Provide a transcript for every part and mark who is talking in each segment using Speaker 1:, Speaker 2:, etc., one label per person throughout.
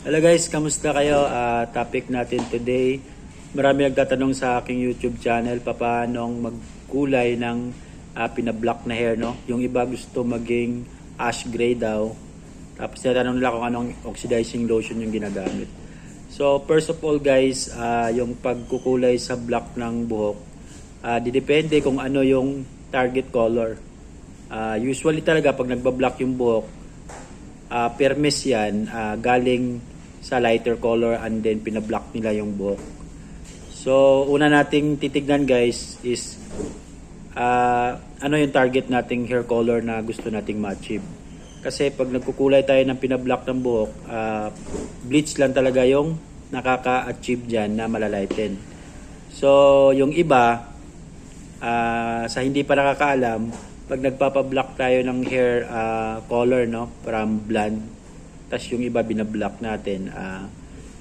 Speaker 1: Hello guys, kamusta kayo? Topic natin today. Marami nagtatanong sa aking YouTube channel paano magkulay ng pinablock na hair, no? Yung iba gusto maging ash gray daw. Tapos tinatanong nila kung anong oxidizing lotion yung ginagamit. So first of all guys, yung pagkukulay sa black ng buhok, didepende kung ano yung target color. Usually talaga pag nagbablock yung buhok, permis yan, galing sa lighter color and then pinablock nila yung buhok. So una nating titignan guys is ano yung target nating hair color na gusto nating ma-achieve. Kasi pag nagkukulay tayo ng pinablock ng buhok, bleach lang talaga yung nakaka-achieve dyan na malalighten. So yung iba, sa hindi pa nakakaalam, pag nagpapablock tayo ng hair color, no, from blonde, tas yung iba binablock natin,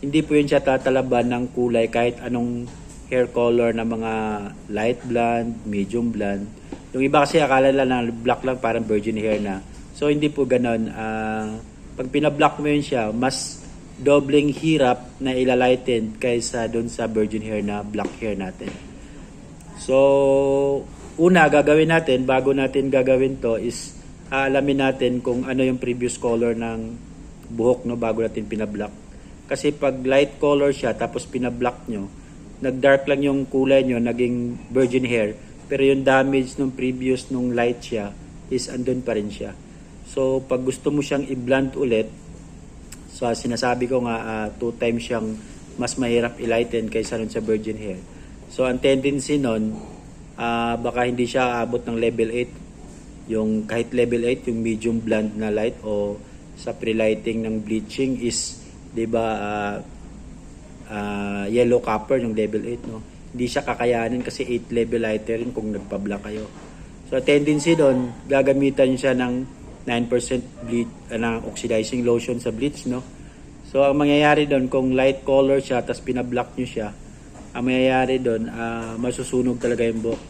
Speaker 1: hindi po yun siya tatalaban ng kulay kahit anong hair color na mga light blonde, medium blonde. Yung iba kasi akala lang na black lang parang virgin hair na. So hindi po ganon. Pag pinablock mo yun siya, mas dobling hirap na ilalighten kaysa dun sa virgin hair na black hair natin. So una gagawin natin bago natin gagawin to is aalamin natin kung ano yung previous color ng buhok, no, bago natin pinablock. Kasi pag light color siya tapos pinablock nyo, nag-dark lang yung kulay nyo, naging virgin hair, pero yung damage nung previous nung light siya is andun pa rin siya. So pag gusto mo siyang i-blend ulit, so sinasabi ko nga 2 times siyang mas mahirap i-lighten kaysa nun sa virgin hair. So ang tendency nun, baka hindi siya aabot ng level 8. Yung kahit level 8, yung medium blonde na light o sa pre-lighting ng bleaching is, 'di ba, yellow copper yung level 8, no. Hindi siya kakayanin kasi 8 level lighter rin kung nagpa-black kayo. So tendency doon, gagamitan niyo siya ng 9% bleach ng oxidizing lotion sa bleach, no. So ang mangyayari doon, kung light color siya tapos pinablock niyo siya, ang mangyayari doon, masusunog talaga yung buhok.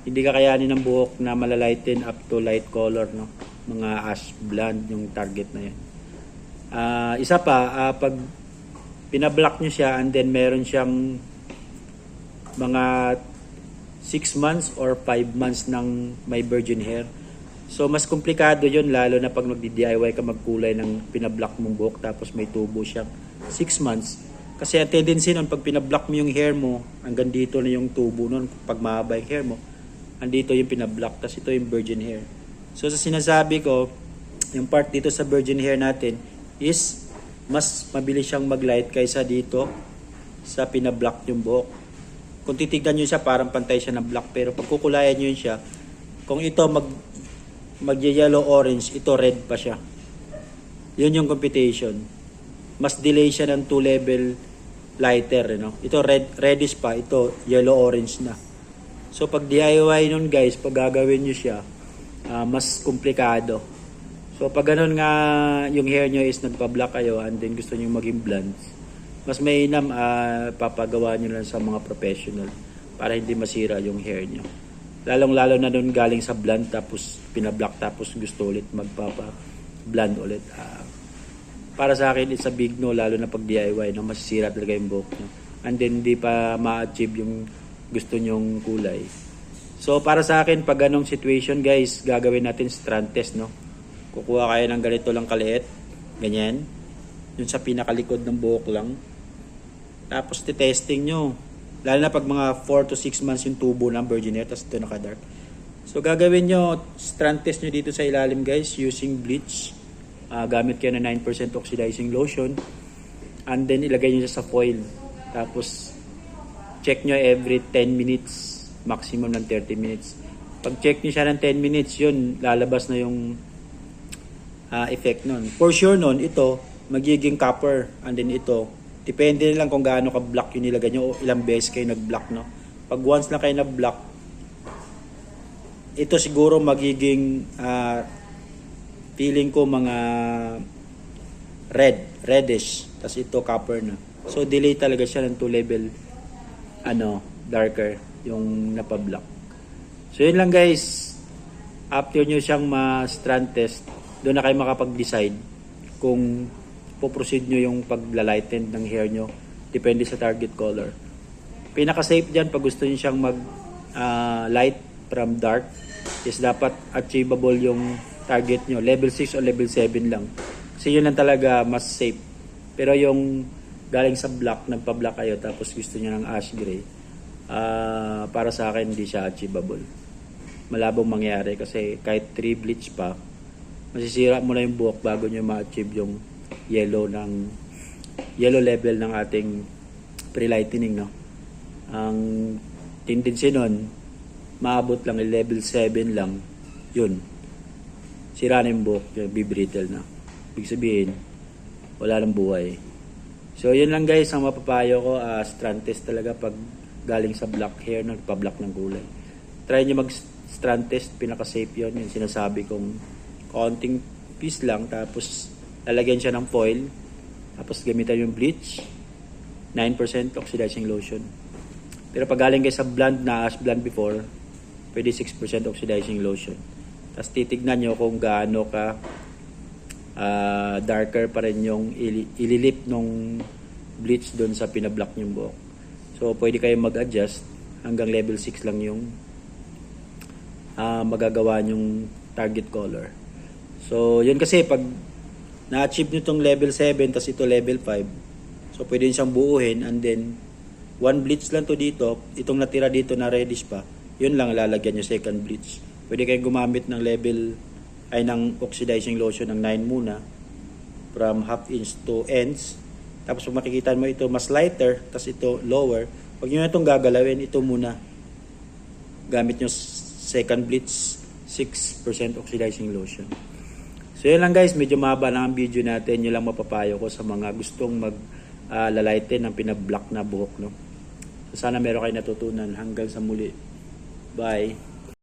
Speaker 1: Hindi kakayanin ng buhok na malalighten up to light color, no. Mga ash blonde yung target na yun. Isa pa, pag pinablock nyo siya and then meron siyang mga 6 months or 5 months ng may virgin hair. So mas komplikado yun, lalo na pag magdi-DIY ka magkulay ng pinablock mong buhok tapos may tubo siyang 6 months. Kasi ang tendency nun, pag pinablock mo yung hair mo, hanggang dito na yung tubo nun. Pag mahaba yung hair mo, andito yung pinablock, tapos ito yung virgin hair. So sa sinasabi ko, yung part dito sa virgin hair natin is mas mabilis siyang maglight kaysa dito sa pinablock yung buhok. Kung titignan nyo siya, parang pantay siya ng black, pero pag kukulayan nyo siya, kung ito mag-yellow orange, ito red pa siya. Yun yung computation. Mas delay siya ng 2 level lighter, no? Ito reddish pa, ito yellow orange na. So pag DIY nun guys, pag gagawin nyo siya, mas komplikado. So pag ganun nga yung hair nyo is nagpa-black kayo and then gusto nyo maging blonde, mas mainam papagawa nyo lang sa mga professional para hindi masira yung hair nyo. Lalong-lalo na nun galing sa blonde tapos pinablock tapos gusto ulit magpapa-blonde ulit. Para sa akin it's a big no, lalo na pag DIY, no, masisira talaga yung buhok nyo. And then hindi pa ma-achieve yung gusto nyong kulay. So para sa akin, pag ganong situation guys, gagawin natin strand test, no. Kukuha kayo ng ganito lang kaliit, ganyan, yun sa pinakalikod ng buhok lang. Tapos titesting nyo, lalo na pag mga 4 to 6 months yung tubo ng virgin hair, tapos ito naka-dark. So gagawin nyo, strand test nyo dito sa ilalim guys, using bleach. Gamit kayo ng 9% oxidizing lotion. And then ilagay nyo siya sa foil. Tapos check nyo every 10 minutes, maximum ng 30 minutes. Pag check nyo siya ng 10 minutes, yun, lalabas na yung effect nun. For sure nun, ito, magiging copper. And then ito, depende lang kung gaano ka-block yung nilagay nyo o ilang beses kayo nag-block, no? Pag once lang kayo nag-block, ito siguro magiging feeling ko mga reddish. Tapos ito copper na. So delay talaga siya ng 2 level darker yung napablock. So yun lang guys, after nyo siyang ma-strand test, doon na kayo makapag-decide kung poproceed nyo yung paglalighten ng hair nyo. Depende sa target color. Pinaka-safe dyan pag gusto nyo siyang light from dark is dapat achievable yung target nyo. Level 6 o level 7 lang. Kasi yun lang talaga mas safe. Pero yung galing sa black, nagpa-black kayo tapos gusto nyo ng ash gray, para sa akin hindi siya achievable. Malabong mangyari kasi kahit 3 bleach pa, masisira mo na yung buhok bago nyo ma-achieve yung yellow level ng ating pre-lightening, no? Ang tendency nun, maabot lang yung level 7 lang, yun. Sira na yung buhok, bibrittle na. Ibig sabihin, wala nang buhay. So, yun lang guys, ang mapapayo ko, strand test talaga pag galing sa black hair, nagpa-black ng kulay. Try nyo mag-strand test, pinaka-safe yun, yung sinasabi kong konting piece lang, tapos lalagyan siya ng foil, tapos gamitan yung bleach, 9% oxidizing lotion. Pero pag galing kayo sa blonde na ash blonde before, pwede 6% oxidizing lotion. Tapos titignan nyo kung gaano ka darker pa rin yung ililip nung bleach doon sa pinablock yung buhok. So pwede kayo mag-adjust hanggang level 6 lang yung magagawa yung target color. So yun kasi pag na-achieve nyo itong level 7 tapos ito level 5, so pwede siyang buuhin and then one bleach lang to dito, itong natira dito na reddish pa, yun lang lalagyan nyo second bleach. Pwede kayong gumamit ng ng oxidizing lotion ng 9 muna from half inch to ends. Tapos kung makikita mo ito mas lighter, tapos ito lower, pag nyo na itong gagalawin, ito muna gamit nyo second bleach, 6% oxidizing lotion. So yun lang guys, medyo mahaba lang ang video natin. Yun lang mapapayo ko sa mga gustong mag-lighten ng pinablock na buhok, no? So sana meron kayo natutunan. Hanggang sa muli. Bye!